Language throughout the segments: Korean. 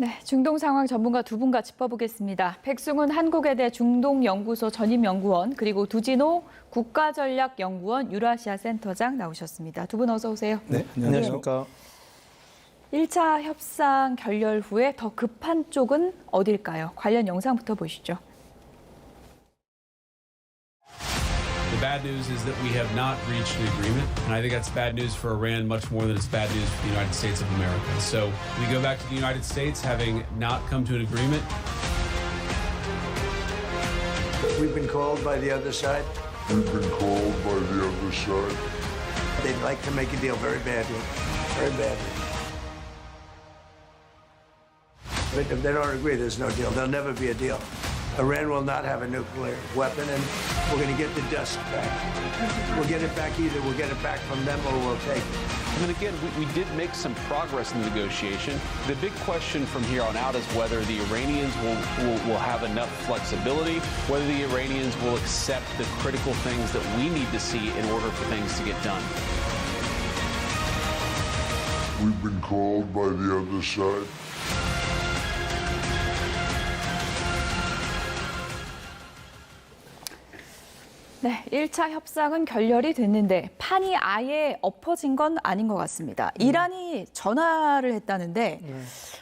네, 중동 상황 전문가 두 분과 짚어보겠습니다. 백승훈 한국외대 중동연구소 전임연구원, 그리고 두진호 국가전략연구원 유라시아 센터장 나오셨습니다. 두 분 어서 오세요. 네, 안녕하십니까. 1차 협상 결렬 후에 더 급한 쪽은 어딜까요? 관련 영상부터 보시죠. The bad news is that we have not reached an agreement, and I think that's bad news for Iran much more than it's bad news for the United States of America. So we go back to the United States having not come to an agreement. We've been called by the other side. We've been called by the other side. They'd like to make a deal very badly, very badly. But if they don't agree, there's no deal. There'll never be a deal. Iran will not have a nuclear weapon, and we're going to get the dust back. We'll get it back either. We'll get it back from them or we'll take it. I mean, again, we did make some progress in the negotiation. The big question from here on out is whether the Iranians will have enough flexibility, whether the Iranians will accept the critical things that we need to see in order for things to get done. We've been called by the other side. 네, 1차 협상은 결렬이 됐는데 판이 아예 엎어진 건 아닌 것 같습니다. 이란이 전화를 했다는데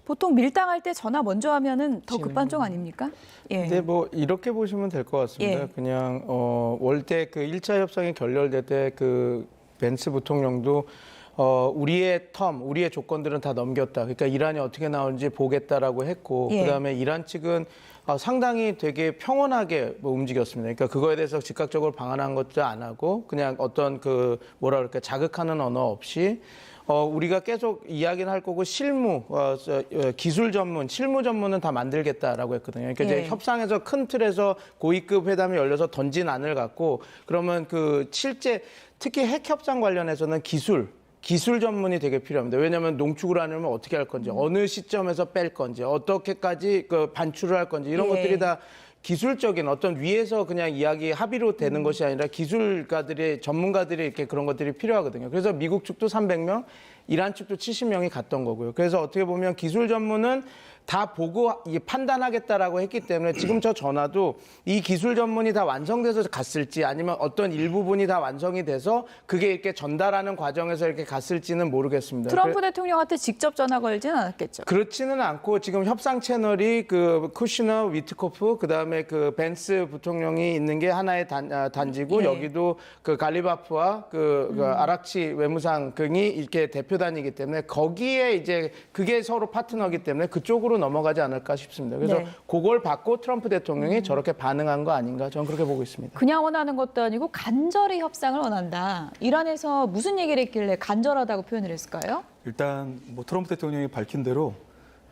보통 밀당할 때 전화 먼저 하면은 더 급한 쪽 아닙니까? 예. 근데 뭐 이렇게 보시면 될 것 같습니다. 예. 그냥 월대 그 1차 협상이 결렬될 때 그 벤스 부통령도 우리의 우리의 조건들은 다 넘겼다. 그러니까 이란이 어떻게 나오는지 보겠다라고 했고, 예. 그다음에 이란 측은 상당히 되게 평온하게 움직였습니다. 그러니까 그거에 대해서 즉각적으로 방한한 것도 안 하고 그냥 어떤 그 뭐라 그럴까 자극하는 언어 없이 우리가 계속 이야기는 할 거고 실무, 기술 전문, 실무 전문은 다 만들겠다라고 했거든요. 그러니까 예. 이제 협상에서 큰 틀에서 고위급 회담이 열려서 던진 안을 갖고 그러면 그 실제 특히 핵 협상 관련해서는 기술 전문이 되게 필요합니다. 왜냐하면 농축을 하려면 어떻게 할 건지, 어느 시점에서 뺄 건지, 어떻게까지 그 반출을 할 건지 이런 예. 것들이 다 기술적인 어떤 위에서 그냥 이야기 합의로 되는 것이 아니라 기술가들이 전문가들이 이렇게 그런 것들이 필요하거든요. 그래서 미국 측도 300명, 이란 측도 70명이 갔던 거고요. 그래서 어떻게 보면 기술 전문은 다 보고 판단하겠다라고 했기 때문에 지금 저 전화도 이 기술 전문이 다 완성돼서 갔을지 아니면 어떤 일부분이 다 완성이 돼서 그게 이렇게 전달하는 과정에서 이렇게 갔을지는 모르겠습니다. 트럼프 대통령한테 직접 전화 걸지는 않았겠죠. 그렇지는 않고 지금 협상 채널이 그 쿠시너, 위트코프, 그다음에 그 벤스 부통령이 있는 게 하나의 단지고 예. 여기도 그 갈리바프와 그 아락치 외무상이 이렇게 대표단이기 때문에 거기에 이제 그게 서로 파트너이기 때문에 그쪽으로 넘어가지 않을까 싶습니다. 그래서 네. 그걸 받고 트럼프 대통령이 저렇게 반응한 거 아닌가 저는 그렇게 보고 있습니다. 그냥 원하는 것도 아니고 간절히 협상을 원한다. 이란에서 무슨 얘기를 했길래 간절하다고 표현을 했을까요? 일단 뭐 트럼프 대통령이 밝힌 대로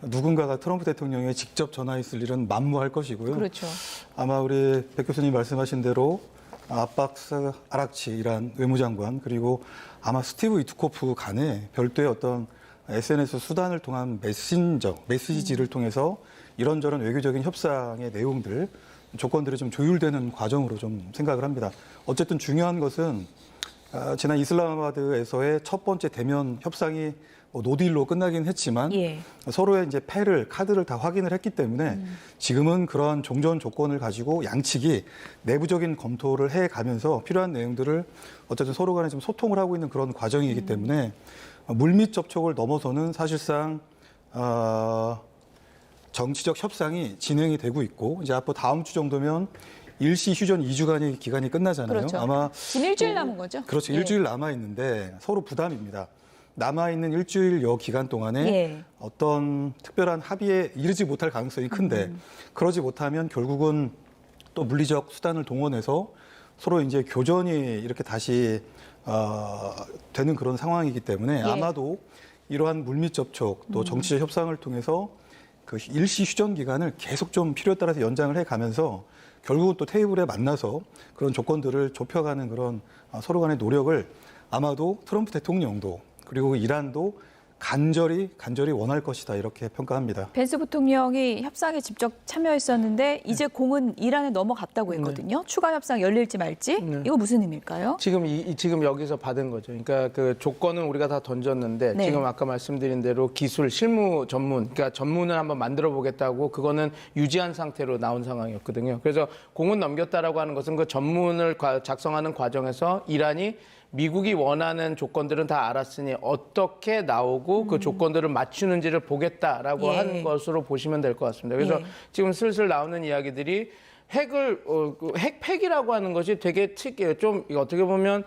누군가가 트럼프 대통령에 직접 전화했을 일은 만무할 것이고요. 그렇죠. 아마 우리 백 교수님 말씀하신 대로 아박스 아락치 이란 외무장관 그리고 아마 스티브 이투코프 간에 별도의 어떤 SNS 수단을 통한 메시지를 통해서 이런저런 외교적인 협상의 내용들, 조건들이 좀 조율되는 과정으로 좀 생각을 합니다. 어쨌든 중요한 것은 지난 이슬람아바드에서의 첫 번째 대면 협상이 노딜로 끝나긴 했지만 예. 서로의 이제 카드를 다 확인을 했기 때문에 지금은 그러한 종전 조건을 가지고 양측이 내부적인 검토를 해가면서 필요한 내용들을 어쨌든 서로 간에 좀 소통을 하고 있는 그런 과정이기 때문에 물밑 접촉을 넘어서는 사실상 정치적 협상이 진행이 되고 있고 이제 앞으로 다음 주 정도면 일시 휴전 2주간의 기간이 끝나잖아요. 그렇죠. 아마 지금 일주일 남은 거죠? 그렇죠. 예. 일주일 남아 있는데 서로 부담입니다. 남아 있는 일주일여 기간 동안에 예. 어떤 특별한 합의에 이르지 못할 가능성이 큰데 그러지 못하면 결국은 또 물리적 수단을 동원해서 서로 이제 교전이 이렇게 다시 되는 그런 상황이기 때문에 예. 아마도 이러한 물밑 접촉 또 정치적 협상을 통해서 그 일시 휴전 기간을 계속 좀 필요에 따라서 연장을 해가면서 결국은 또 테이블에 만나서 그런 조건들을 좁혀가는 그런 서로 간의 노력을 아마도 트럼프 대통령도 그리고 이란도 간절히 원할 것이다 이렇게 평가합니다. 벤스 부통령이 협상에 직접 참여했었는데 이제 공은 이란에 넘어갔다고 했거든요. 추가 협상 열릴지 말지. 이거 무슨 의미일까요? 지금 여기서 받은 거죠. 그러니까 그 조건은 우리가 다 던졌는데 네. 지금 아까 말씀드린 대로 기술, 실무 전문, 그러니까 전문을 한번 만들어 보겠다고 그거는 유지한 상태로 나온 상황이었거든요. 그래서 공은 넘겼다라고 하는 것은 그 전문을 작성하는 과정에서 이란이 미국이 원하는 조건들은 다 알았으니 어떻게 나오고 그 조건들을 맞추는지를 보겠다라고 예. 한 것으로 보시면 될 것 같습니다. 그래서 예. 지금 슬슬 나오는 이야기들이 핵팩이라고 하는 것이 되게 특이해요. 좀 어떻게 보면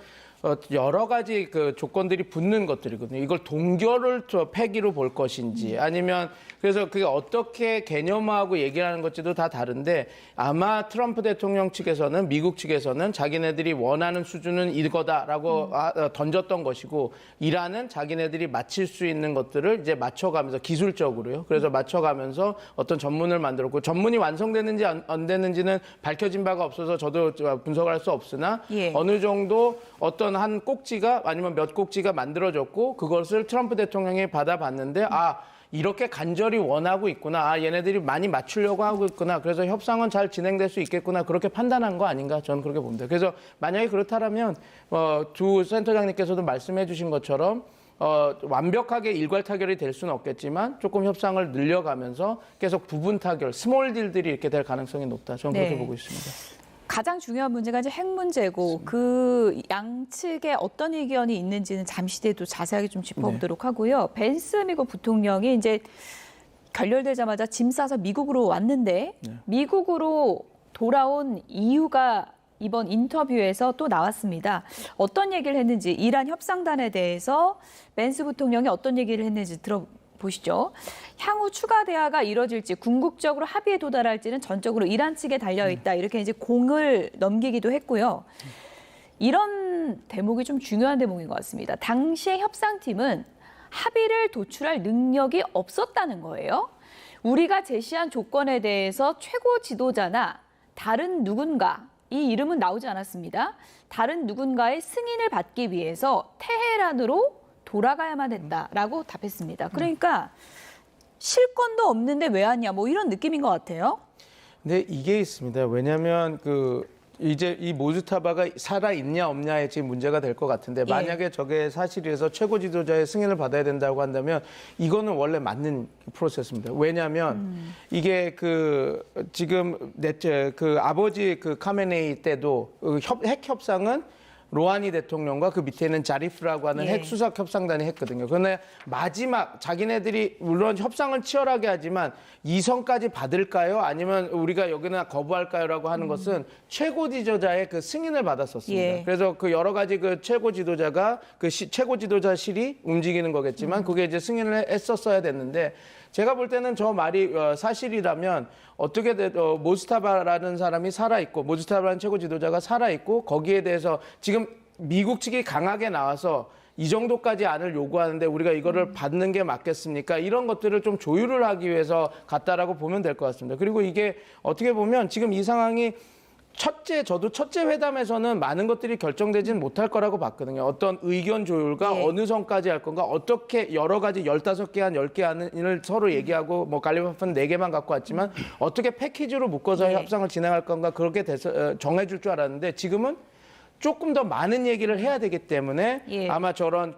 여러 가지 그 조건들이 붙는 것들이거든요. 이걸 동결을 폐기로 볼 것인지 아니면 그래서 그게 어떻게 개념화하고 얘기를 하는 것지도 다 다른데 아마 트럼프 대통령 측에서는 미국 측에서는 자기네들이 원하는 수준은 이거다라고 던졌던 것이고 이란은 자기네들이 맞출 수 있는 것들을 이제 맞춰가면서 기술적으로요. 그래서 맞춰가면서 어떤 전문을 만들었고 전문이 완성됐는지 안 됐는지는 밝혀진 바가 없어서 저도 분석을 할 수 없으나 예. 어느 정도 어떤 한 꼭지가 아니면 몇 꼭지가 만들어졌고 그것을 트럼프 대통령이 받아봤는데 이렇게 간절히 원하고 있구나. 얘네들이 많이 맞추려고 하고 있구나. 그래서 협상은 잘 진행될 수 있겠구나. 그렇게 판단한 거 아닌가? 저는 그렇게 봅니다. 그래서 만약에 그렇다면 두 센터장님께서도 말씀해 주신 것처럼 완벽하게 일괄 타결이 될 수는 없겠지만 조금 협상을 늘려가면서 계속 부분 타결, 스몰 딜들이 이렇게 될 가능성이 높다. 저는 네. 그렇게 보고 있습니다. 가장 중요한 문제가 이제 핵 문제고 그 양측에 어떤 의견이 있는지는 잠시 뒤에 또 자세하게 좀 짚어보도록 하고요. 벤스 미국 부통령이 이제 결렬되자마자 짐 싸서 미국으로 왔는데 미국으로 돌아온 이유가 이번 인터뷰에서 또 나왔습니다. 어떤 얘기를 했는지 이란 협상단에 대해서 벤스 부통령이 어떤 얘기를 했는지 들어보시죠. 향후 추가 대화가 이뤄질지 궁극적으로 합의에 도달할지는 전적으로 이란 측에 달려있다. 이렇게 이제 공을 넘기기도 했고요. 이런 대목이 좀 중요한 대목인 것 같습니다. 당시에 협상팀은 합의를 도출할 능력이 없었다는 거예요. 우리가 제시한 조건에 대해서 최고 지도자나 다른 누군가, 이 이름은 나오지 않았습니다. 다른 누군가의 승인을 받기 위해서 테헤란으로 돌아가야만 했다라고 답했습니다. 그러니까 실권도 없는데 왜 왔냐 뭐 이런 느낌인 것 같아요. 네, 이게 있습니다. 왜냐하면 이제 이 모즈타바가 살아 있냐 없냐에 지금 문제가 될 것 같은데 만약에 저게 사실이라서 최고 지도자의 승인을 받아야 된다고 한다면 이거는 원래 맞는 프로세스입니다. 왜냐하면 이게 지금 아버지 카메네이 때도 핵 협상은 로하니 대통령과 그 밑에는 자리프라고 하는 예. 핵수석 협상단이 했거든요. 그런데 마지막 자기네들이 물론 협상을 치열하게 하지만 이성까지 받을까요? 아니면 우리가 여기는 거부할까요?라고 하는 것은 최고 지도자의 그 승인을 받았었습니다. 예. 그래서 그 여러 가지 그 최고 지도자가 최고 지도자실이 움직이는 거겠지만 그게 이제 승인을 했었어야 됐는데 제가 볼 때는 저 말이 사실이라면 어떻게 모스타바라는 사람이 살아있고 모스타바라는 최고 지도자가 살아있고 거기에 대해서 지금 미국 측이 강하게 나와서 이 정도까지 안을 요구하는데 우리가 이거를 받는 게 맞겠습니까? 이런 것들을 좀 조율을 하기 위해서 갔다라고 보면 될 것 같습니다. 그리고 이게 어떻게 보면 지금 이 상황이 저도 첫째 회담에서는 많은 것들이 결정되지는 못할 거라고 봤거든요. 어떤 의견 조율과 네. 어느 선까지 할 건가, 어떻게 여러 가지 15개 한 10개 안을 서로 얘기하고 뭐 갈리바프는 4개만 갖고 왔지만 어떻게 패키지로 묶어서 네. 협상을 진행할 건가 그렇게 정해줄 줄 알았는데 지금은 조금 더 많은 얘기를 해야 되기 때문에 예. 아마 저런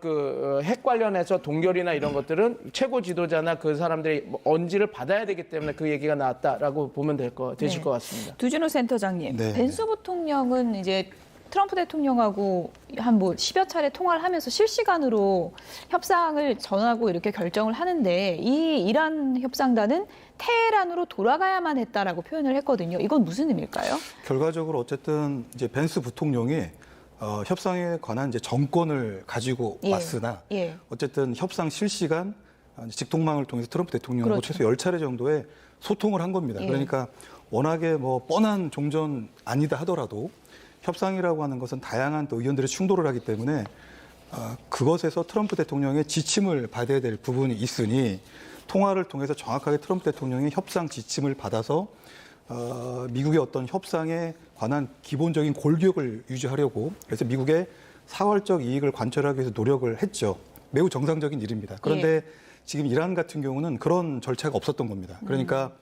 핵 관련해서 동결이나 이런 것들은 최고 지도자나 그 사람들이 언지를 받아야 되기 때문에 그 얘기가 나왔다라고 보면 되실 네. 것 같습니다. 두준호 센터장님, 네. 벤스 부통령은 이제 트럼프 대통령하고 한 10여 차례 통화를 하면서 실시간으로 협상을 전하고 이렇게 결정을 하는데 이 이란 협상단은 테헤란으로 돌아가야만 했다라고 표현을 했거든요. 이건 무슨 의미일까요? 결과적으로 어쨌든 이제 벤스 부통령이 협상에 관한 이제 정권을 가지고 예. 왔으나 예. 어쨌든 협상 실시간 직통망을 통해서 트럼프 대통령하고 그렇죠. 최소 10차례 정도의 소통을 한 겁니다. 예. 그러니까 워낙에 뻔한 종전 아니다 하더라도 협상이라고 하는 것은 다양한 또 의견들의 충돌을 하기 때문에 그것에서 트럼프 대통령의 지침을 받아야 될 부분이 있으니 통화를 통해서 정확하게 트럼프 대통령이 협상 지침을 받아서 미국의 어떤 협상에 관한 기본적인 골격을 유지하려고 그래서 미국의 사활적 이익을 관철하기 위해서 노력을 했죠. 매우 정상적인 일입니다. 그런데 예. 지금 이란 같은 경우는 그런 절차가 없었던 겁니다. 그러니까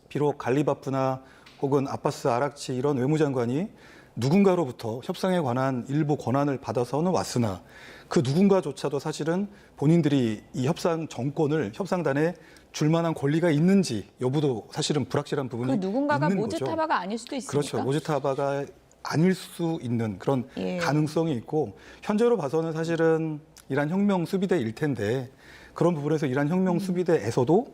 비록 갈리바프나 혹은 아바스 아락치 이런 외무장관이 누군가로부터 협상에 관한 일부 권한을 받아서는 왔으나 그 누군가조차도 사실은 본인들이 이 협상 정권을 협상단에 줄 만한 권리가 있는지 여부도 사실은 불확실한 부분이 그 누군가가 있는 거죠. 모즈타바가 아닐 수도 있습니까? 그렇죠. 모즈타바가 아닐 수 있는 그런 예. 가능성이 있고 현재로 봐서는 사실은 이란 혁명 수비대일 텐데 그런 부분에서 이란 혁명 수비대에서도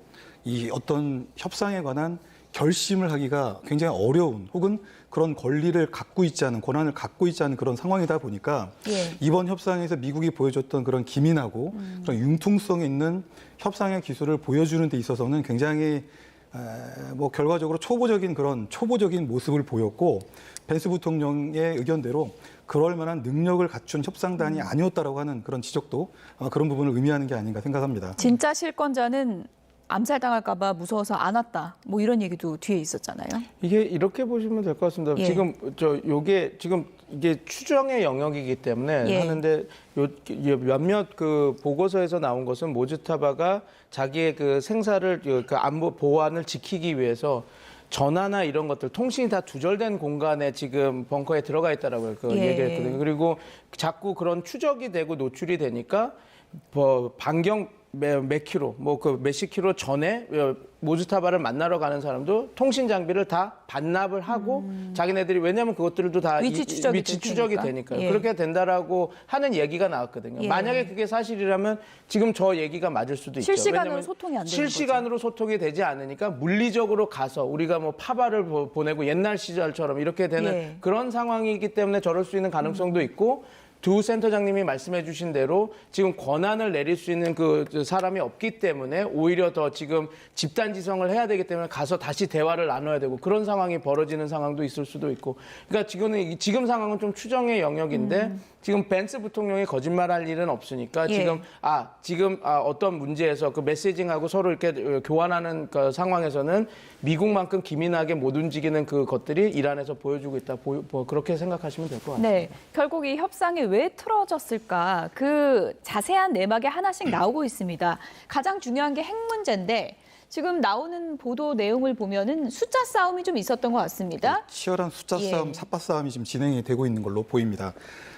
이 어떤 협상에 관한 결심을 하기가 굉장히 어려운 혹은 그런 권리를 갖고 있지 않은 권한을 갖고 있지 않은 그런 상황이다 보니까 예. 이번 협상에서 미국이 보여줬던 그런 기민하고 그런 융통성 있는 협상의 기술을 보여주는 데 있어서는 굉장히 뭐 결과적으로 초보적인 모습을 보였고 펜스 부통령의 의견대로 그럴 만한 능력을 갖춘 협상단이 아니었다라고 하는 그런 지적도 아마 그런 부분을 의미하는 게 아닌가 생각합니다. 진짜 실권자는 암살당할까봐 무서워서 안 왔다. 뭐 이런 얘기도 뒤에 있었잖아요. 이게 이렇게 보시면 될 것 같습니다. 예. 지금 요게 지금 이게 추정의 영역이기 때문에 예. 하는데 몇몇 그 보고서에서 나온 것은 모즈타바가 자기의 그 생사를 그 안보 보안을 지키기 위해서 전화나 이런 것들 통신이 다 두절된 공간에 지금 벙커에 들어가 있다라고 예. 얘기했거든요. 그리고 자꾸 그런 추적이 되고 노출이 되니까 뭐 반경 몇 킬로, 뭐 그 몇십 킬로 전에 모즈타바를 만나러 가는 사람도 통신 장비를 다 반납을 하고 자기네들이 왜냐하면 그것들도 다 위치 추적이 위치 추적이 되니까요. 예. 그렇게 된다라고 하는 얘기가 나왔거든요. 예. 만약에 그게 사실이라면 지금 저 얘기가 맞을 수도 있죠. 실시간으로 왜냐하면 소통이 안 되는 실시간으로 소통이 되지 않으니까 물리적으로 가서 우리가 뭐 파발을 보내고 옛날 시절처럼 이렇게 되는 예. 그런 상황이기 때문에 저럴 수 있는 가능성도 있고 두 센터장님이 말씀해 주신 대로 지금 권한을 내릴 수 있는 그 사람이 없기 때문에 오히려 더 지금 집단지성을 해야 되기 때문에 가서 다시 대화를 나눠야 되고 그런 상황이 벌어지는 상황도 있을 수도 있고 그러니까 지금 상황은 좀 추정의 영역인데 지금 벤스 부통령이 거짓말할 일은 없으니까 예. 지금 어떤 문제에서 그 메시징하고 서로 이렇게 교환하는 그 상황에서는 미국만큼 기민하게 못 움직이는 그 것들이 이란에서 보여주고 있다. 그렇게 생각하시면 될 것 같아요. 네, 결국 이 협상이 왜 틀어졌을까? 그 자세한 내막이 하나씩 나오고 있습니다. 가장 중요한 게 핵 문제인데 지금 나오는 보도 내용을 보면은 숫자 싸움이 좀 있었던 것 같습니다. 치열한 숫자 예. 싸움, 삿바 싸움이 지금 진행이 되고 있는 걸로 보입니다.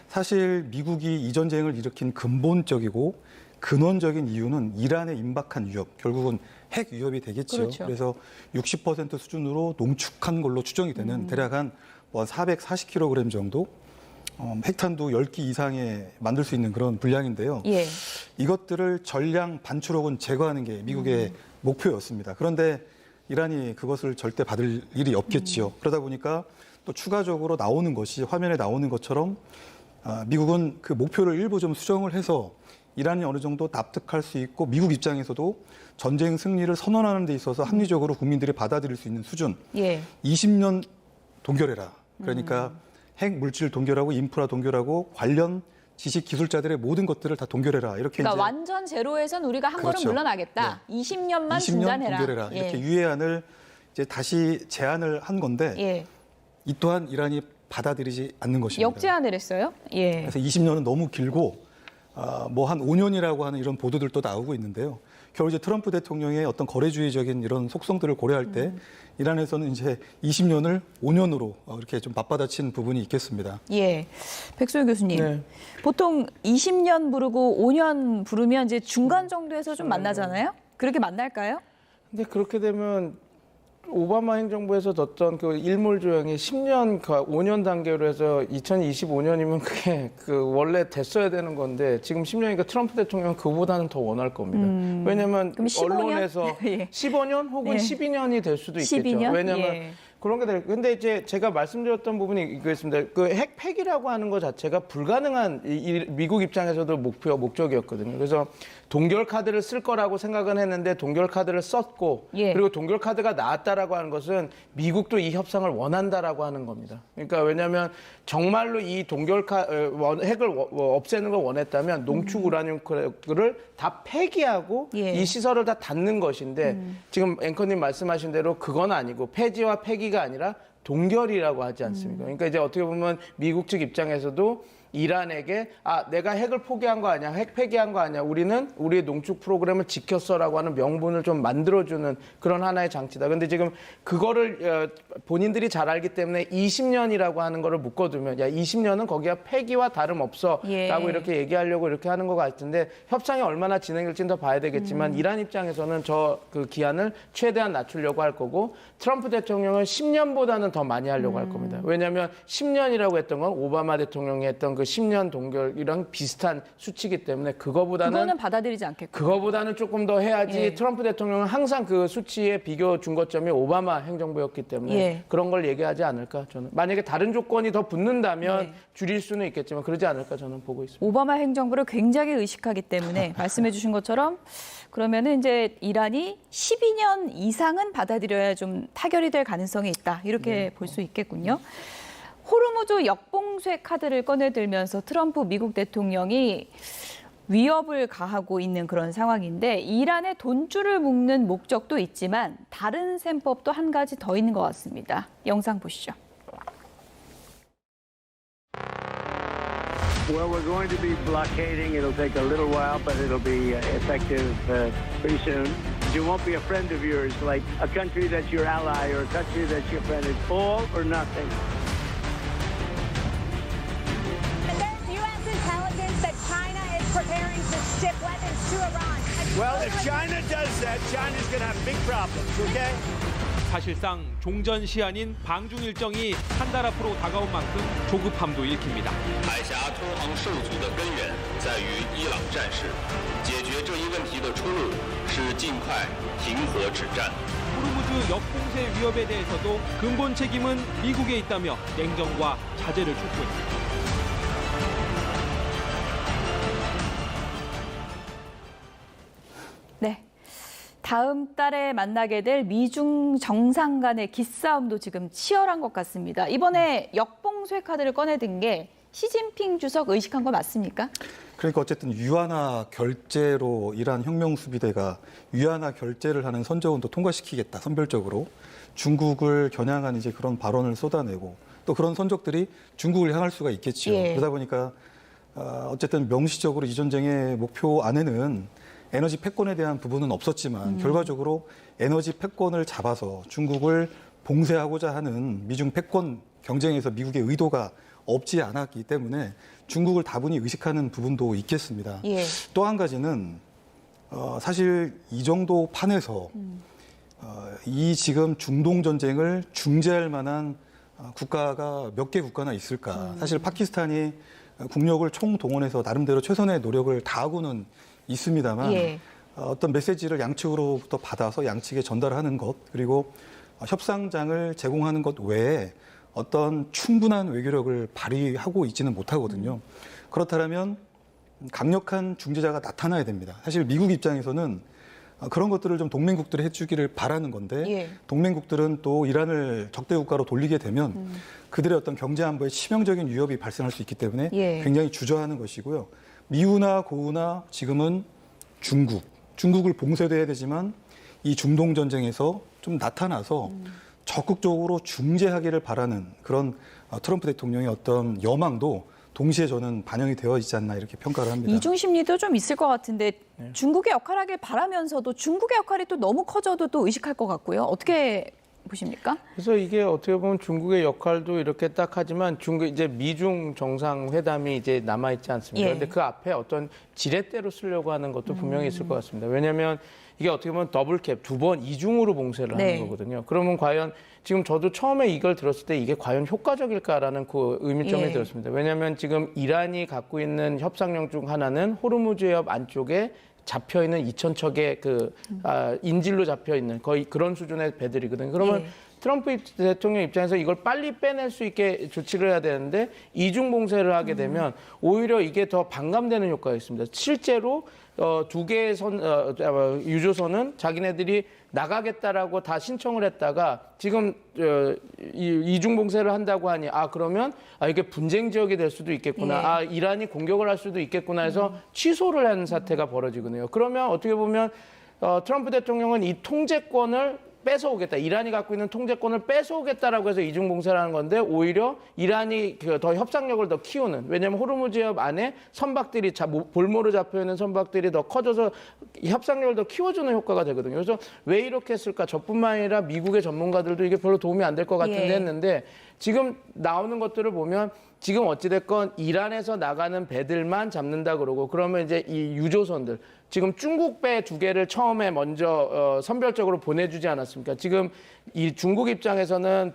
사실 미국이 이 전쟁을 일으킨 근본적이고 근원적인 이유는 이란의 임박한 위협, 결국은 핵 위협이 되겠죠. 그렇죠. 그래서 60% 수준으로 농축한 걸로 추정이 되는 대략 한 440kg 정도 핵탄두 10기 이상에 만들 수 있는 그런 분량인데요. 예. 이것들을 전량 반출 혹은 제거하는 게 미국의 목표였습니다. 그런데 이란이 그것을 절대 받을 일이 없겠지요. 그러다 보니까 또 추가적으로 나오는 것이 화면에 나오는 것처럼 미국은 그 목표를 일부 좀 수정을 해서 이란이 어느 정도 납득할 수 있고 미국 입장에서도 전쟁 승리를 선언하는 데 있어서 합리적으로 국민들이 받아들일 수 있는 수준. 예. 20년 동결해라. 그러니까 핵 물질 동결하고 인프라 동결하고 관련 지식 기술자들의 모든 것들을 다 동결해라. 이렇게 그러니까 이제 완전 제로에선 우리가 한 걸음 그렇죠. 물러나겠다. 20년만 20년 중단해라. 동결해라. 예. 이렇게 유예안을 이제 다시 제안을 한 건데 예. 이 또한 이란이 받아들이지 않는 것입니다. 역제안을 했어요. 예. 그래서 20년은 너무 길고 뭐 한 5년이라고 하는 이런 보도들도 나오고 있는데요. 겨우 이제 트럼프 대통령의 어떤 거래주의적인 이런 속성들을 고려할 때 이란에서는 이제 20년을 5년으로 이렇게 좀 맞받아친 부분이 있겠습니다. 예. 백소희 교수님. 네. 보통 20년 부르고 5년 부르면 이제 중간 정도에서 좀 만나잖아요. 그렇게 만날까요? 근데 그렇게 되면 오바마 행정부에서 뒀던 그 일몰 조항이 10년, 5년 단계로 해서 2025년이면 그게 그 원래 됐어야 되는 건데 지금 10년이니까 트럼프 대통령은 그보다는 더 원할 겁니다. 왜냐면 그럼 15년? 언론에서 예. 15년 혹은 예. 12년이 될 수도 있겠죠. 12년? 왜냐면 예. 그런 게 될. 근데 이제 제가 말씀드렸던 부분이 이거였습니다. 그 핵폐기라고 하는 것 자체가 불가능한 미국 입장에서도 목적이었거든요. 그래서 동결 카드를 쓸 거라고 생각은 했는데 동결 카드를 썼고 예. 그리고 동결 카드가 나왔다라고 하는 것은 미국도 이 협상을 원한다라고 하는 겁니다. 그러니까 왜냐하면 정말로 이 동결 핵을 없애는 걸 원했다면 농축 우라늄을 다 폐기하고 예. 이 시설을 다 닫는 것인데 지금 앵커님 말씀하신 대로 그건 아니고 폐지와 폐기가 아니라 동결이라고 하지 않습니까? 그러니까 이제 어떻게 보면 미국 측 입장에서도 이란에게 내가 핵을 포기한 거 아니야, 핵 폐기한 거 아니야, 우리는 우리의 농축 프로그램을 지켰어라고 하는 명분을 좀 만들어주는 그런 하나의 장치다. 근데 지금 그거를 본인들이 잘 알기 때문에 20년이라고 하는 거를 묶어두면 20년은 거기가 폐기와 다름없어라고 이렇게 얘기하려고 이렇게 하는 것 같은데 협상이 얼마나 진행될지는 더 봐야 되겠지만 이란 입장에서는 그 기한을 최대한 낮추려고 할 거고 트럼프 대통령은 10년보다는 더 많이 하려고 할 겁니다. 왜냐하면 10년이라고 했던 건 오바마 대통령이 했던 그 10년 동결이랑 비슷한 수치이기 때문에 그거는 받아들이지 않겠고. 그거보다는 조금 더 해야지. 트럼프 대통령은 항상 그 수치의 비교 중거점이 오바마 행정부였기 때문에 그런 걸 얘기하지 않을까 저는. 만약에 다른 조건이 더 붙는다면 줄일 수는 있겠지만 그러지 않을까 저는 보고 있습니다. 오바마 행정부를 굉장히 의식하기 때문에 말씀해 주신 것처럼 그러면은 이제 이란이 12년 이상은 받아들여야 좀 타결이 될 가능성이 있다. 이렇게 볼 수 있겠군요. 호르무즈 역봉쇄 카드를 꺼내들면서 트럼프 미국 대통령이 위협을 가하고 있는 그런 상황인데 이란의 돈줄을 묶는 목적도 있지만 다른 셈법도 한 가지 더 있는 것 같습니다. 영상 보시죠. Well, we're going to be blockading. It'll take a little while, but it'll be effective pretty soon. You won't be a friend of yours, like a country that's your ally or a country that's your friend. It's all or nothing. There's U.S. intelligence that China is preparing to ship weapons to Iran. Well, if China does that, China's going to have big problems, okay? 사실상 종전 시한인 방중 일정이 한 달 앞으로 다가온 만큼 조급함도 읽힙니다. 海峡通航受阻的根源在于伊朗战事，解决这一问题的出路是尽快停火止战。 호르무즈 역봉쇄 위협에 대해서도 근본 책임은 미국에 있다며 냉정과 자제를 촉구했습니다. 네. 다음 달에 만나게 될 미중 정상 간의 기싸움도 지금 치열한 것 같습니다. 이번에 역봉쇄 카드를 꺼내든 게 시진핑 주석 의식한 거 맞습니까? 그러니까 어쨌든 위안화 결제로 이란 혁명수비대가 위안화 결제를 하는 선저원도 통과시키겠다, 선별적으로. 중국을 겨냥한 이제 그런 발언을 쏟아내고 또 그런 선적들이 중국을 향할 수가 있겠죠. 그러다 보니까 어쨌든 명시적으로 이 전쟁의 목표 안에는 에너지 패권에 대한 부분은 없었지만 결과적으로 에너지 패권을 잡아서 중국을 봉쇄하고자 하는 미중 패권 경쟁에서 미국의 의도가 없지 않았기 때문에 중국을 다분히 의식하는 부분도 있겠습니다. 또 한 가지는 사실 이 정도 판에서 이 지금 중동 전쟁을 중재할 만한 국가가 몇 개 국가나 있을까. 사실 파키스탄이 국력을 총동원해서 나름대로 최선의 노력을 다하고는 있습니다만 어떤 메시지를 양측으로부터 받아서 양측에 전달하는 것 그리고 협상장을 제공하는 것 외에 어떤 충분한 외교력을 발휘하고 있지는 못하거든요. 그렇다면 강력한 중재자가 나타나야 됩니다. 사실 미국 입장에서는 그런 것들을 좀 동맹국들이 해주기를 바라는 건데 동맹국들은 또 이란을 적대 국가로 돌리게 되면 그들의 어떤 경제 안보에 치명적인 위협이 발생할 수 있기 때문에 굉장히 주저하는 것이고요. 미우나 고우나 지금은 중국을 봉쇄돼야 되지만 이 중동 전쟁에서 좀 나타나서 적극적으로 중재하기를 바라는 그런 트럼프 대통령의 어떤 여망도 동시에 저는 반영이 되어 있지 않나 이렇게 평가를 합니다. 이중 심리도 좀 있을 것 같은데 중국의 역할을 하길 바라면서도 중국의 역할이 또 너무 커져도 또 의식할 것 같고요. 어떻게 보십니까? 그래서 이게 어떻게 보면 중국의 역할도 이렇게 딱 하지만 이제 미중 정상회담이 이제 남아 있지 않습니까? 그런데 그 앞에 어떤 지렛대로 쓰려고 하는 것도 분명히 있을 것 같습니다. 왜냐하면 이게 어떻게 보면 더블캡 2번 이중으로 봉쇄를 하는 거거든요. 그러면 과연 지금 저도 처음에 이걸 들었을 때 이게 과연 효과적일까라는 그 의문점이 들었습니다. 왜냐하면 지금 이란이 갖고 있는 협상령 중 하나는 호르무즈 해협 안쪽에 잡혀 있는 2,000척의 인질로 잡혀 있는 거의 그런 수준의 배들이거든요. 그러면 트럼프 대통령 입장에서 이걸 빨리 빼낼 수 있게 조치를 해야 되는데 이중 봉쇄를 하게 되면 오히려 이게 더 반감되는 효과가 있습니다. 실제로 두 개의 유조선은 자기네들이 나가겠다라고 다 신청을 했다가 지금 이중 봉쇄를 한다고 하니 그러면 이게 분쟁 지역이 될 수도 있겠구나. 이란이 공격을 할 수도 있겠구나 해서 취소를 하는 사태가 벌어지거든요. 그러면 어떻게 보면 트럼프 대통령은 이 통제권을 뺏어오겠다. 이란이 갖고 있는 통제권을 뺏어오겠다라고 해서 이중봉쇄를 하는 건데 오히려 이란이 더 협상력을 더 키우는. 왜냐하면 호르무즈협 안에 선박들이 볼모로 잡혀있는 선박들이 더 커져서 협상력을 더 키워주는 효과가 되거든요. 그래서 왜 이렇게 했을까? 저뿐만 아니라 미국의 전문가들도 이게 별로 도움이 안 될 것 같은데 했는데 지금 나오는 것들을 보면 지금 어찌됐건 이란에서 나가는 배들만 잡는다 그러고 그러면 이제 이 유조선들 지금 중국 배 2개를 처음에 먼저 선별적으로 보내주지 않았습니까? 지금 이 중국 입장에서는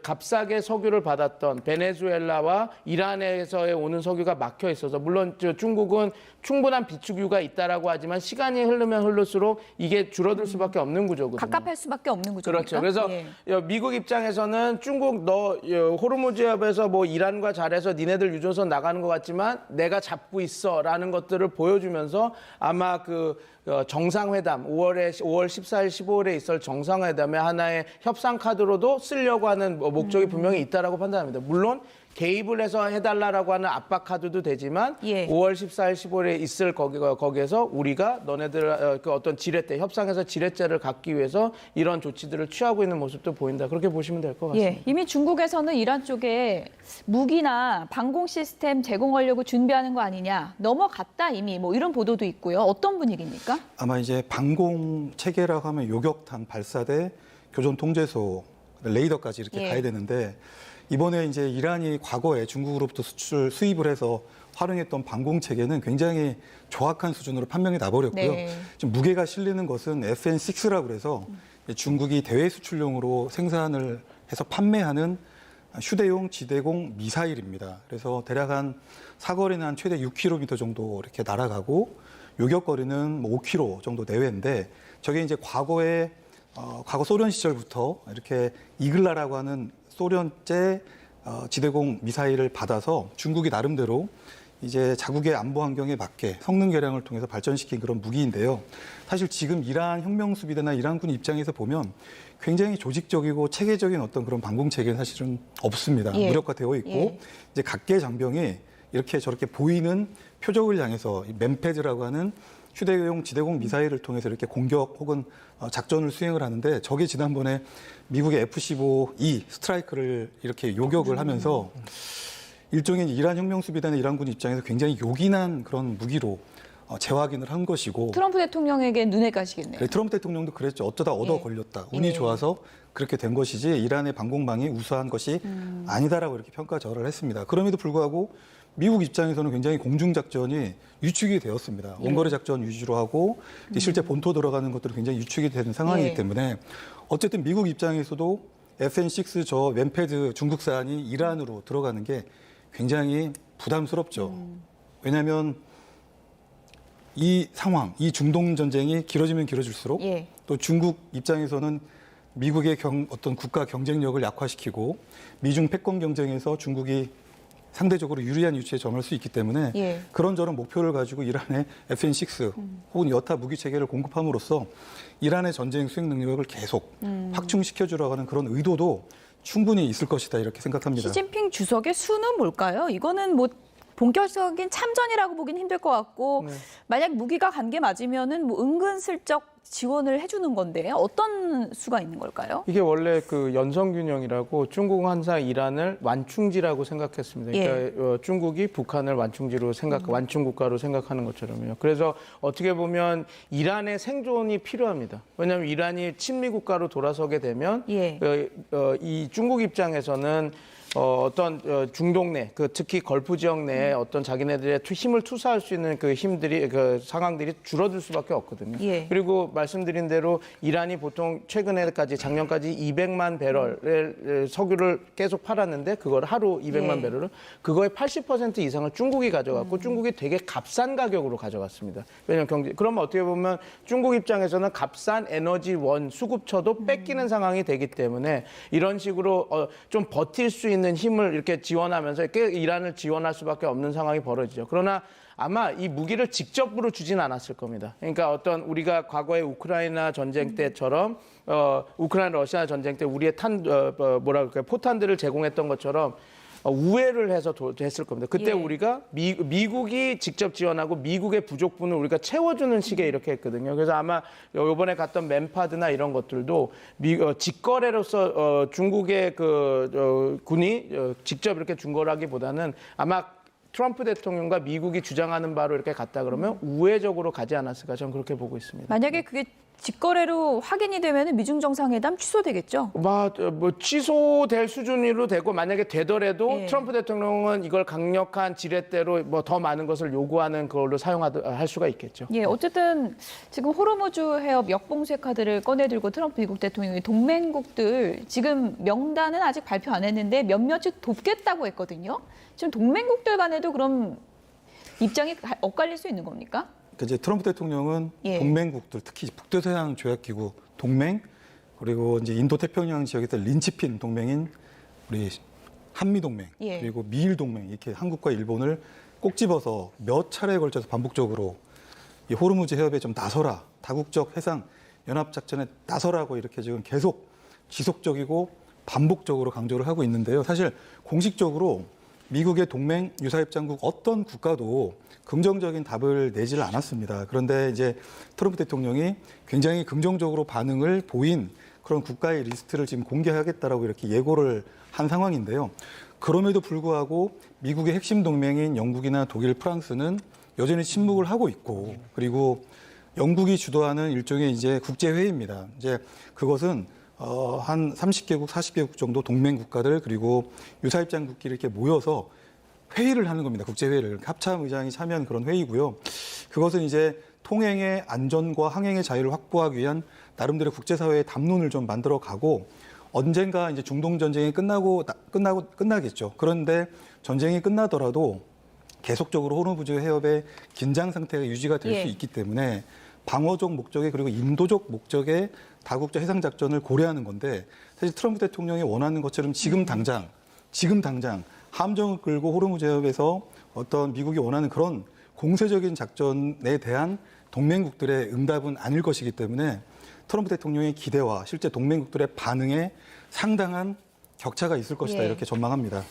값싸게 석유를 받았던 베네수엘라와 이란에서의 오는 석유가 막혀 있어서 물론 중국은 충분한 비축유가 있다라고 하지만 시간이 흐르면 흐를수록 이게 줄어들 수밖에 없는 구조거든요. 갑갑할 수밖에 없는 구조입니까? 그렇죠. 그래서 예. 미국 입장에서는 중국 너 호르무즈협에서 뭐 이란과 잘해서 니네들 유조선 나가는 것 같지만 내가 잡고 있어라는 것들을 보여주면서 아마 그 정상회담 5월 14일, 15일에 있을 정상회담의 하나의 협상 카드로도 쓰려고 하는 목적이 분명히 있다라고 판단합니다. 물론 개입을 해서 해달라라고 하는 압박 카드도 되지만 5월 14일, 15일에 있을 거기에서 우리가 너네들 그 어떤 지렛대 협상에서 지렛대를 갖기 위해서 이런 조치들을 취하고 있는 모습도 보인다. 그렇게 보시면 될 것 같습니다. 예, 이미 중국에서는 이란 쪽에 무기나 방공 시스템 제공하려고 준비하는 거 아니냐 넘어갔다 이미 뭐 이런 보도도 있고요. 어떤 분위기입니까? 아마 이제 방공 체계라고 하면 요격탄 발사대 교전 통제소 레이더까지 이렇게 가야 되는데. 이번에 이제 이란이 과거에 중국으로부터 수입을 해서 활용했던 방공 체계는 굉장히 조악한 수준으로 판명이 나버렸고요. 지금 무게가 실리는 것은 FN6라고 그래서 중국이 대외 수출용으로 생산을 해서 판매하는 휴대용 지대공 미사일입니다. 그래서 대략 한 사거리는 한 최대 6km 정도 이렇게 날아가고 요격거리는 5km 정도 내외인데 저게 이제 과거 소련 시절부터 이렇게 이글라라고 하는 소련제 지대공 미사일을 받아서 중국이 나름대로 이제 자국의 안보 환경에 맞게 성능 개량을 통해서 발전시킨 그런 무기인데요. 사실 지금 이란 혁명수비대나 이란군 입장에서 보면 굉장히 조직적이고 체계적인 어떤 그런 방공 체계는 사실은 없습니다. 무력화되어 있고 이제 각계 장병이 이렇게 저렇게 보이는 표적을 향해서 맨패드라고 하는 휴대용 지대공 미사일을 통해서 이렇게 공격 혹은 작전을 수행을 하는데 저게 지난번에 미국의 F-15E 스트라이크를 이렇게 요격을 하면서 일종의 이란 혁명수비단의 이란군 입장에서 굉장히 요긴한 그런 무기로 재확인을 한 것이고 트럼프 대통령에게 눈에 가시겠네요. 네, 트럼프 대통령도 그랬죠. 어쩌다 얻어 걸렸다. 운이 좋아서 그렇게 된 것이지 이란의 방공망이 우수한 것이 아니다라고 이렇게 평가절하를 했습니다. 그럼에도 불구하고 미국 입장에서는 굉장히 공중작전이 유축이 되었습니다. 원거리 작전 위주로 하고 실제 본토 들어가는 것들이 굉장히 유축이 되는 상황이기 때문에 어쨌든 미국 입장에서도 FN6 저 맨패드 중국산이 이란으로 들어가는 게 굉장히 부담스럽죠. 왜냐하면 이 상황, 이 중동 전쟁이 길어지면 길어질수록 또 중국 입장에서는 미국의 어떤 국가 경쟁력을 약화시키고 미중 패권 경쟁에서 중국이 상대적으로 유리한 위치에 점할 수 있기 때문에 그런저런 목표를 가지고 이란의 FN6 혹은 여타 무기 체계를 공급함으로써 이란의 전쟁 수행 능력을 계속 확충시켜주려고 하는 그런 의도도 충분히 있을 것이다 이렇게 생각합니다. 시진핑 주석의 수는 뭘까요? 이거는 뭐 본격적인 참전이라고 보긴 힘들 것 같고 만약 무기가 간 게 맞으면은 뭐 은근슬쩍 지원을 해주는 건데 어떤 수가 있는 걸까요? 이게 원래 그 연성균형이라고 중국은 항상 이란을 완충지라고 생각했습니다. 그러니까 중국이 북한을 완충지로 완충국가로 생각하는 것처럼요. 그래서 어떻게 보면 이란의 생존이 필요합니다. 왜냐하면 이란이 친미국가로 돌아서게 되면 이 중국 입장에서는 어떤 중동 내, 특히 걸프 지역 내에 어떤 자기네들의 힘을 투사할 수 있는 그 힘들이, 그 상황들이 줄어들 수밖에 없거든요. 그리고 말씀드린 대로 이란이 보통 최근에까지, 작년까지 200만 배럴의 석유를 계속 팔았는데 그걸 하루 200만 배럴을 그거의 80% 이상을 중국이 가져갔고 중국이 되게 값싼 가격으로 가져갔습니다. 왜냐하면 그러면 어떻게 보면 중국 입장에서는 값싼 에너지 원 수급처도 뺏기는 상황이 되기 때문에 이런 식으로 좀 버틸 수 있는 힘을 이렇게 지원하면서 이란을 지원할 수밖에 없는 상황이 벌어지죠. 그러나 아마 이 무기를 직접으로 주진 않았을 겁니다. 그러니까 어떤 우리가 과거의 우크라이나 전쟁 때처럼 우크라이나 러시아 전쟁 때 우리의 포탄들을 제공했던 것처럼 우회를 해서 했을 겁니다. 그때 예. 우리가 미국이 직접 지원하고 미국의 부족분을 우리가 채워주는 식의 이렇게 했거든요. 그래서 아마 이번에 갔던 맨파드나 이런 것들도 직거래로서 중국의 군이 직접 이렇게 준 거라기보다는 아마 트럼프 대통령과 미국이 주장하는 바로 이렇게 갔다 그러면 우회적으로 가지 않았을까 저는 그렇게 보고 있습니다. 만약에 그게 직거래로 확인이 되면 미중 정상회담 취소되겠죠? 뭐 취소될 수준으로 되고 만약에 되더라도 예. 트럼프 대통령은 이걸 강력한 지렛대로 뭐 더 많은 것을 요구하는 걸로 할 수가 있겠죠. 예, 어쨌든 지금 호르무즈 해협 역봉쇄 카드를 꺼내들고 트럼프 미국 대통령이 동맹국들 지금 명단은 아직 발표 안 했는데 몇몇이 돕겠다고 했거든요. 지금 동맹국들 간에도 그럼 입장이 엇갈릴 수 있는 겁니까? 이제 트럼프 대통령은 예. 동맹국들, 특히 북대서양 조약기구 동맹, 그리고 이제 인도 태평양 지역에서 린치핀 동맹인 우리 한미 동맹, 예. 그리고 미일 동맹 이렇게 한국과 일본을 꼭 집어서 몇 차례에 걸쳐서 반복적으로 이 호르무즈 해협에 좀 나서라, 다국적 해상 연합 작전에 나서라고 이렇게 지금 계속 지속적이고 반복적으로 강조를 하고 있는데요. 사실 공식적으로 미국의 동맹 유사입장국 어떤 국가도 긍정적인 답을 내지를 않았습니다. 그런데 이제 트럼프 대통령이 굉장히 긍정적으로 반응을 보인 그런 국가의 리스트를 지금 공개하겠다라고 이렇게 예고를 한 상황인데요. 그럼에도 불구하고 미국의 핵심 동맹인 영국이나 독일, 프랑스는 여전히 침묵을 하고 있고, 그리고 영국이 주도하는 일종의 이제 국제회의입니다. 이제 그것은 한 30개국, 40개국 정도 동맹 국가들 그리고 유사입장국끼리 이렇게 모여서 회의를 하는 겁니다. 국제회의를. 합참 의장이 참여한 그런 회의고요. 그것은 이제 통행의 안전과 항행의 자유를 확보하기 위한 나름대로 국제사회의 담론을 좀 만들어 가고 언젠가 이제 중동 전쟁이 끝나겠죠. 그런데 전쟁이 끝나더라도 계속적으로 호르무즈 해협의 긴장 상태가 유지가 될 수 예. 있기 때문에 방어적 목적에 그리고 인도적 목적의 다국적 해상 작전을 고려하는 건데 사실 트럼프 대통령이 원하는 것처럼 지금 당장 함정을 끌고 호르무즈 해협에서 어떤 미국이 원하는 그런 공세적인 작전에 대한 동맹국들의 응답은 아닐 것이기 때문에 트럼프 대통령의 기대와 실제 동맹국들의 반응에 상당한 격차가 있을 것이다 예. 이렇게 전망합니다.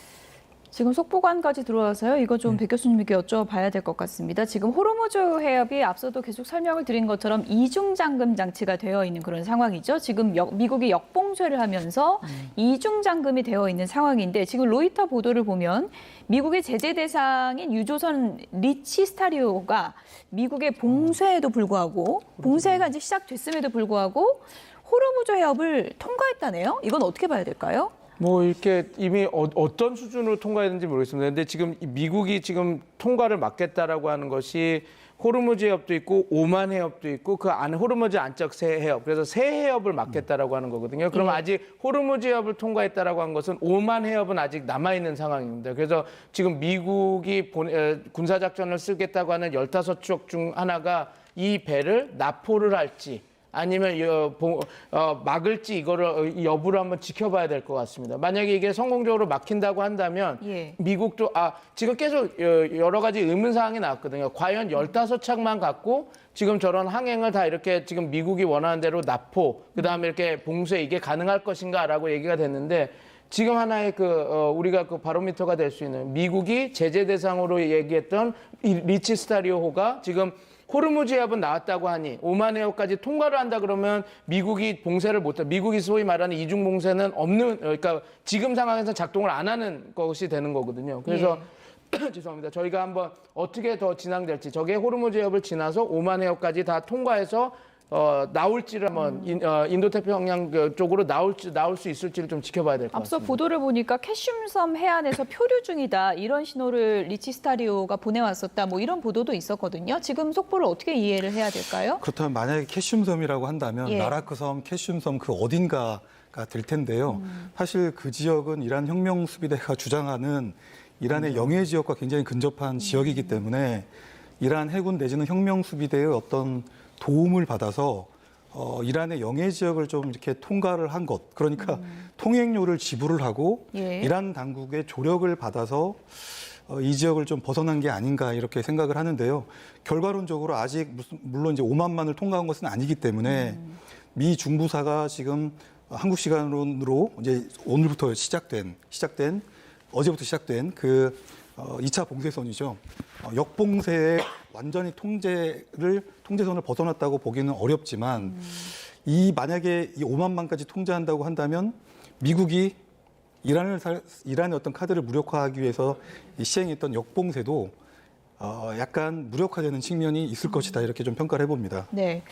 지금 속보관까지 들어와서요. 이거 좀 백 교수님께 여쭤봐야 될 것 같습니다. 지금 호르무즈 해협이 앞서도 계속 설명을 드린 것처럼 이중 잠금 장치가 되어 있는 그런 상황이죠. 지금 미국이 역봉쇄를 하면서 이중 잠금이 되어 있는 상황인데 지금 로이터 보도를 보면 미국의 제재 대상인 유조선 리치스타리오가 미국의 봉쇄에도 불구하고 봉쇄가 이제 시작됐음에도 불구하고 호르무즈 해협을 통과했다네요. 이건 어떻게 봐야 될까요? 뭐 이렇게 이미 어떤 수준으로 통과했는지 모르겠습니다. 근데 지금 미국이 지금 통과를 막겠다라고 하는 것이 호르무즈 해협도 있고 오만 해협도 있고 그 안에 호르무즈 안쪽 세 해협, 그래서 세 해협을 막겠다라고 하는 거거든요. 그럼 아직 호르무즈 해협을 통과했다라고 한 것은 오만 해협은 아직 남아 있는 상황입니다. 그래서 지금 미국이 군사 작전을 쓰겠다고 하는 15척 중 하나가 이 배를 납포를 할지 아니면 막을지 이거를 여부를 한번 지켜봐야 될 것 같습니다. 만약에 이게 성공적으로 막힌다고 한다면 예. 미국도 지금 계속 여러 가지 의문사항이 나왔거든요. 과연 15척만 갖고 지금 저런 항행을 다 이렇게 지금 미국이 원하는 대로 납포 그다음에 이렇게 봉쇄 이게 가능할 것인가라고 얘기가 됐는데 지금 하나의 우리가 바로미터가 될 수 있는 미국이 제재 대상으로 얘기했던 리치스타리오호가 지금 호르무즈 해협은 나왔다고 하니 오만 해협까지 통과를 한다 그러면 미국이 봉쇄를 못해. 미국이 소위 말하는 이중 봉쇄는 없는, 그러니까 지금 상황에서 작동을 안 하는 것이 되는 거거든요. 그래서 죄송합니다. 저희가 한번 어떻게 더 진행될지 저게 호르무즈 해협을 지나서 오만 해협까지 다 통과해서 나올지를 한번 인도태평양 쪽으로 나올 수 있을지를 좀 지켜봐야 될 것 같습니다. 앞서 보도를 보니까 캐슘섬 해안에서 표류 중이다. 이런 신호를 리치스타리오가 보내왔었다. 뭐 이런 보도도 있었거든요. 지금 속보를 어떻게 이해를 해야 될까요? 그렇다면 만약에 캐슘섬이라고 한다면 예. 라라크섬, 캐슘섬 그 어딘가가 될 텐데요. 사실 그 지역은 이란 혁명수비대가 주장하는 이란의 영해 지역과 굉장히 근접한 지역이기 때문에 이란 해군 내지는 혁명수비대의 어떤 도움을 받아서 이란의 영해 지역을 좀 이렇게 통과를 한 것. 그러니까 통행료를 지불을 하고 예. 이란 당국의 조력을 받아서 이 지역을 좀 벗어난 게 아닌가 이렇게 생각을 하는데요. 결과론적으로 아직 물론 이제 5만만을 통과한 것은 아니기 때문에 미 중부사가 지금 한국 시간으로 이제 오늘부터 시작된 어제부터 시작된 그 2차 봉쇄선이죠. 역봉쇄에 완전히 통제선을 벗어났다고 보기는 어렵지만 만약에 이 5만만까지 통제한다고 한다면 미국이 이란의 어떤 카드를 무력화하기 위해서 시행했던 역봉쇄도 약간 무력화되는 측면이 있을 것이다 이렇게 좀 평가를 해봅니다. 네,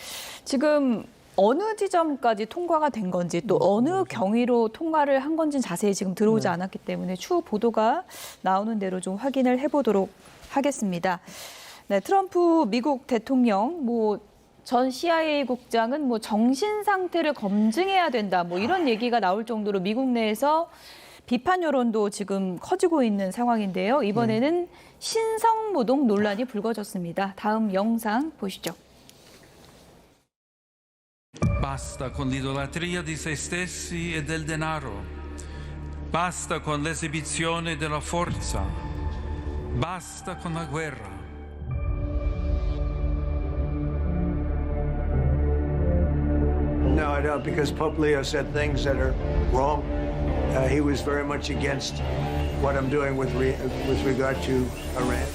지금 어느 지점까지 통과가 된 건지 또 어느 경위로 통과를 한 건지는 자세히 지금 들어오지 않았기 때문에 추후 보도가 나오는 대로 좀 확인을 해보도록 하겠습니다. 네, 트럼프 미국 대통령 전 CIA 국장은 정신 상태를 검증해야 된다 이런 얘기가 나올 정도로 미국 내에서 비판 여론도 지금 커지고 있는 상황인데요. 이번에는 신성모독 논란이 불거졌습니다. 다음 영상 보시죠. Basta con l'idolatria di se stessi e del denaro. Basta con l'esibizione della forza. Basta con la guerra. No, I don't, because Pope Leo said things that are wrong. He was very much against what I'm doing with regard to Iran.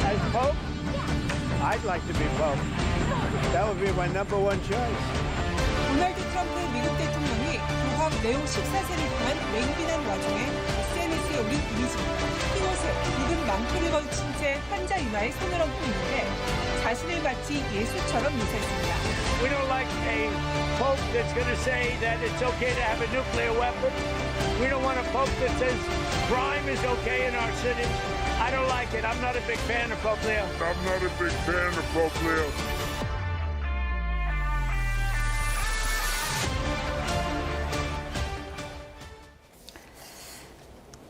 As Pope, I'd like to be Pope. That would be my number one choice. 도널드 트럼프 미국 대통령이 교황 레오 14세를 향한 맹비난 와중에 SNS에 올린 이미지. 흰옷에 붉은 망토를 걸친 채 환자 이마에 손을 얹고 있는데 자신을 마치 예수처럼 묘사했습니다. We don't like a Pope that's going to say that it's okay to have a nuclear weapon. We don't want a Pope that says crime is okay in our cities. I don't like it. I'm not a big fan of Pope Leo. I'm not a big fan of Pope Leo.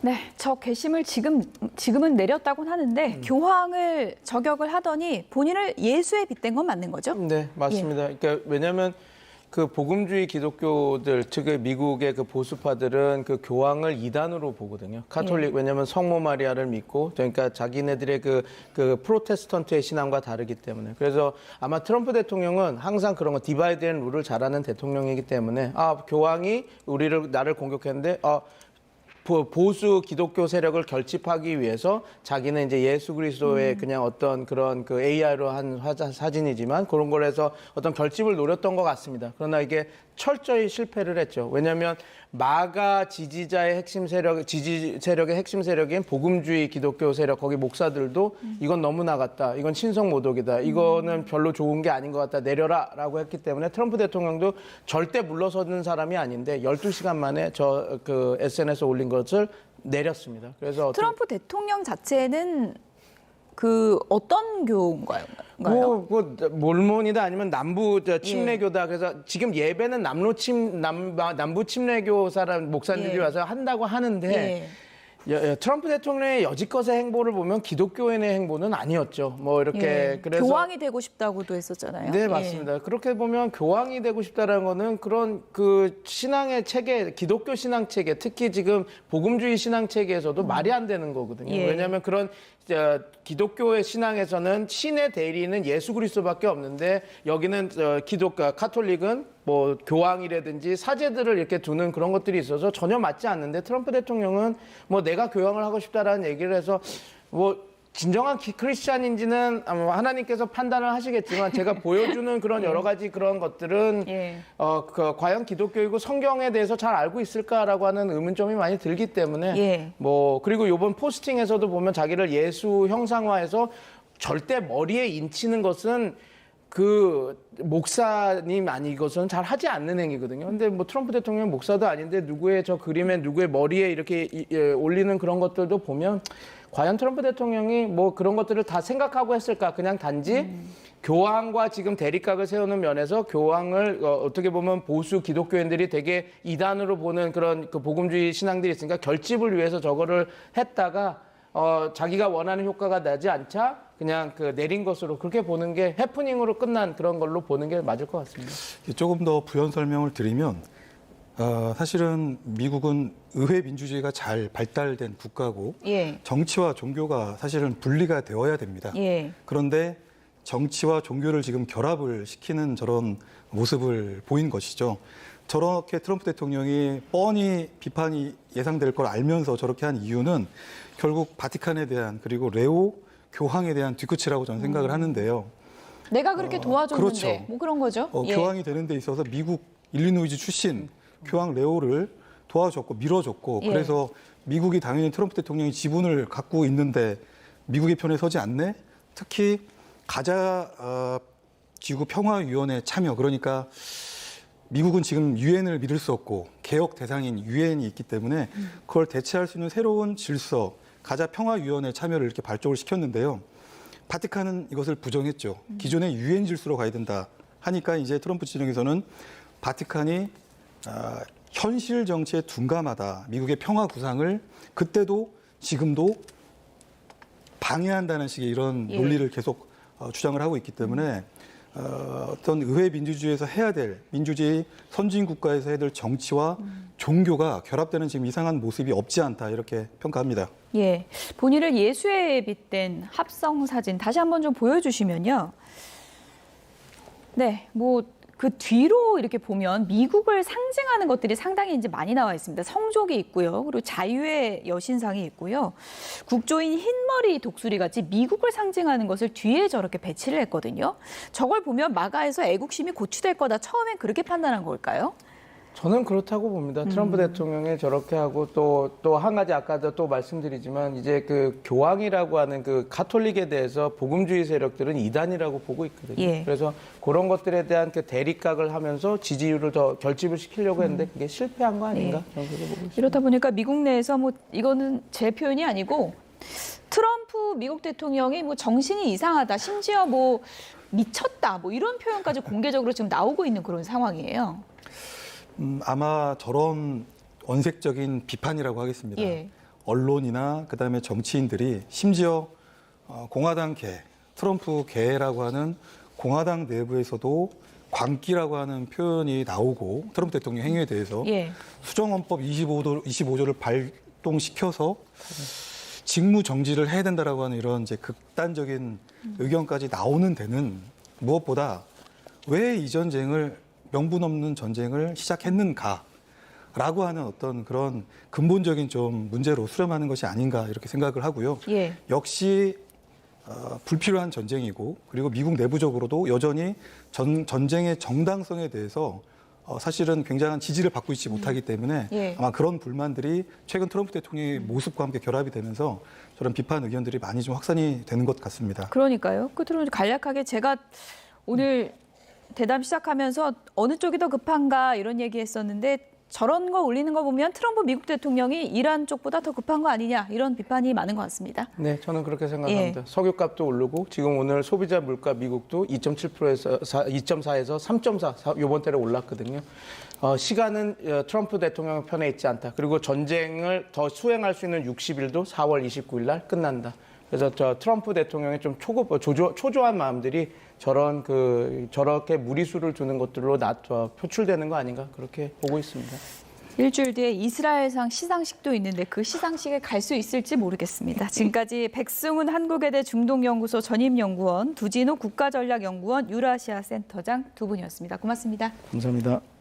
네, 저 개심을 지금은 내렸다고는 하는데 교황을 저격을 하더니 본인을 예수에 빗댄 건 맞는 거죠? 네, 맞습니다. 그러니까 왜냐하면 그 복음주의 기독교들, 즉 미국의 그 보수파들은 그 교황을 이단으로 보거든요. 카톨릭, 왜냐하면 성모 마리아를 믿고, 그러니까 자기네들의 그 프로테스턴트의 신앙과 다르기 때문에. 그래서 아마 트럼프 대통령은 항상 그런 거 디바이드 앤 룰을 잘하는 대통령이기 때문에 교황이 나를 공격했는데 보수 기독교 세력을 결집하기 위해서 자기는 이제 예수 그리스도의 그냥 어떤 그런 그 AI로 한 사진이지만 그런 걸 해서 어떤 결집을 노렸던 것 같습니다. 그러나 이게 철저히 실패를 했죠. 왜냐하면 마가 지지 세력의 핵심 세력인 복음주의 기독교 세력, 거기 목사들도 이건 너무 나갔다. 이건 신성모독이다. 이거는 별로 좋은 게 아닌 것 같다. 내려라. 라고 했기 때문에 트럼프 대통령도 절대 물러서는 사람이 아닌데 12시간 만에 그 SNS에 올린 것을 내렸습니다. 그래서 트럼프 대통령 자체는 어떤 교인가요? 몰몬이다 아니면 남부 침례교다. 그래서 지금 예배는 남부 침례교 사람 목사님들이 와서 한다고 하는데 트럼프 대통령의 여지껏의 행보를 보면 기독교인의 행보는 아니었죠. 이렇게 그래서 교황이 되고 싶다고도 했었잖아요. 네, 맞습니다. 그렇게 보면 교황이 되고 싶다라는 거는 그런 그 신앙의 체계, 기독교 신앙 체계, 특히 지금 복음주의 신앙 체계에서도 말이 안 되는 거거든요. 왜냐하면 그런 기독교의 신앙에서는 신의 대리는 예수 그리스도밖에 없는데 여기는 카톨릭은 교황이라든지 사제들을 이렇게 두는 그런 것들이 있어서 전혀 맞지 않는데 트럼프 대통령은 내가 교황을 하고 싶다라는 얘기를 해서 진정한 크리스찬인지는 하나님께서 판단을 하시겠지만 제가 보여주는 그런 여러 가지 그런 것들은 과연 기독교이고 성경에 대해서 잘 알고 있을까라고 하는 의문점이 많이 들기 때문에 그리고 이번 포스팅에서도 보면 자기를 예수 형상화해서 절대 머리에 인치는 것은 그 목사님 아니고서는 잘 하지 않는 행위거든요. 근데 트럼프 대통령 목사도 아닌데 누구의 저 그림에 누구의 머리에 이렇게 올리는 그런 것들도 보면 과연 트럼프 대통령이 그런 것들을 다 생각하고 했을까? 그냥 단지 교황과 지금 대립각을 세우는 면에서 교황을 어떻게 보면 보수 기독교인들이 되게 이단으로 보는 그런 그 복음주의 신앙들이 있으니까 결집을 위해서 저거를 했다가 자기가 원하는 효과가 나지 않자 그냥 내린 것으로 그렇게 보는 게 해프닝으로 끝난 그런 걸로 보는 게 맞을 것 같습니다. 조금 더 부연 설명을 드리면 사실은 미국은 의회 민주주의가 잘 발달된 국가고 예. 정치와 종교가 사실은 분리가 되어야 됩니다. 예. 그런데 정치와 종교를 지금 결합을 시키는 저런 모습을 보인 것이죠. 저렇게 트럼프 대통령이 뻔히 비판이 예상될 걸 알면서 저렇게 한 이유는 결국 바티칸에 대한 그리고 레오 교황에 대한 뒤끝이라고 저는 생각을 하는데요. 내가 그렇게 도와줬는데 그렇죠. 뭐 그런 거죠. 예. 교황이 되는 데 있어서 미국 일리노이주 출신 교황 레오를 도와줬고 밀어줬고 예. 그래서 미국이 당연히 트럼프 대통령이 지분을 갖고 있는데 미국의 편에 서지 않네? 특히 가자 지구 평화위원회 참여 그러니까 미국은 지금 유엔을 믿을 수 없고 개혁 대상인 유엔이 있기 때문에 그걸 대체할 수 있는 새로운 질서 가자 평화위원회 참여를 이렇게 발족을 시켰는데요. 바티칸은 이것을 부정했죠. 기존의 유엔 질서로 가야 된다 하니까 이제 트럼프 진영에서는 바티칸이 현실 정치에 둔감하다. 미국의 평화 구상을 그때도 지금도 방해한다는 식의 이런 예. 논리를 계속 주장을 하고 있기 때문에 어떤 의회 민주주의에서 해야 될 민주주의 선진 국가에서 해야 될 정치와 종교가 결합되는 지금 이상한 모습이 없지 않다 이렇게 평가합니다. 예, 본인을 예수에 빗댄 합성 사진 다시 한번 좀 보여주시면요. 네, 뭐 그 뒤로 이렇게 보면 미국을 상징하는 것들이 상당히 이제 많이 나와 있습니다. 성족이 있고요, 그리고 자유의 여신상이 있고요, 국조인 흰머리 독수리 같이 미국을 상징하는 것을 뒤에 저렇게 배치를 했거든요. 저걸 보면 마가에서 애국심이 고취될 거다. 처음엔 그렇게 판단한 걸까요? 저는 그렇다고 봅니다. 트럼프 대통령이 저렇게 하고 또 한 가지 아까도 또 말씀드리지만 이제 그 교황이라고 하는 그 가톨릭에 대해서 복음주의 세력들은 이단이라고 보고 있거든요. 예. 그래서 그런 것들에 대한 그 대립각을 하면서 지지율을 더 결집을 시키려고 했는데 그게 실패한 거 아닌가? 저는 그렇게 보고 있습니다. 이렇다 보니까 미국 내에서 뭐 이거는 제 표현이 아니고 트럼프 미국 대통령이 뭐 정신이 이상하다, 심지어 뭐 미쳤다, 뭐 이런 표현까지 공개적으로 지금 나오고 있는 그런 상황이에요. 아마 저런 원색적인 비판이라고 하겠습니다. 예. 언론이나 그다음에 정치인들이 심지어 공화당 계, 트럼프 계라고 하는 공화당 내부에서도 광기라고 하는 표현이 나오고 트럼프 대통령 행위에 대해서 예. 수정헌법 25조를 발동시켜서 직무 정지를 해야 된다라고 하는 이런 이제 극단적인 의견까지 나오는 데는 무엇보다 왜 이 전쟁을 명분 없는 전쟁을 시작했는가라고 하는 어떤 그런 근본적인 좀 문제로 수렴하는 것이 아닌가 이렇게 생각을 하고요. 예. 역시 불필요한 전쟁이고 그리고 미국 내부적으로도 여전히 전쟁의 정당성에 대해서 사실은 굉장한 지지를 받고 있지 못하기 때문에 예. 아마 그런 불만들이 최근 트럼프 대통령의 모습과 함께 결합이 되면서 저런 비판 의견들이 많이 좀 확산이 되는 것 같습니다. 그러니까요. 끝으로 간략하게 제가 오늘 대담 시작하면서 어느 쪽이 더 급한가 이런 얘기했었는데 저런 거 올리는 거 보면 트럼프 미국 대통령이 이란 쪽보다 더 급한 거 아니냐 이런 비판이 많은 것 같습니다. 네, 저는 그렇게 생각합니다. 예. 석유값도 오르고 지금 오늘 소비자 물가 미국도 2.7%에서 2.4에서 3.4 이번 달에 올랐거든요. 시간은 트럼프 대통령 편에 있지 않다. 그리고 전쟁을 더 수행할 수 있는 60일도 4월 29일 날 끝난다. 그래서 저 트럼프 대통령의 좀 초조한 마음들이 저렇게 무리수를 두는 것들로 표출되는 거 아닌가 그렇게 보고 있습니다. 일주일 뒤에 이스라엘상 시상식도 있는데 그 시상식에 갈 수 있을지 모르겠습니다. 지금까지 백승훈 한국외대 중동연구소 전임연구원, 두진우 국가전략연구원 유라시아 센터장 두 분이었습니다. 고맙습니다. 감사합니다.